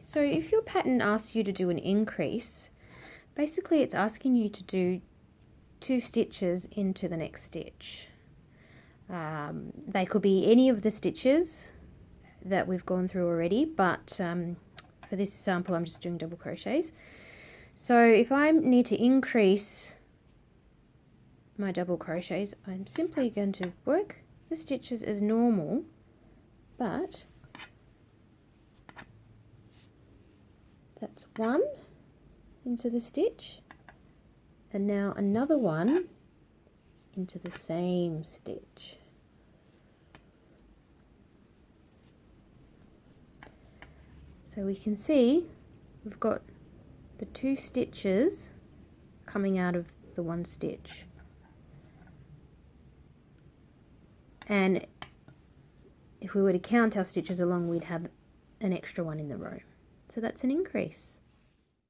So if your pattern asks you to do an increase, basically it's asking you to do 2 stitches into the next stitch. They could be any of the stitches that we've gone through already, but for this example I'm just doing double crochets. So if I need to increase my double crochets, I'm simply going to work the stitches as normal, but that's one into the stitch, and now another one into the same stitch. So we can see we've got the 2 stitches coming out of the one stitch, and if we were to count our stitches along, we'd have an extra one in the row. So that's an increase.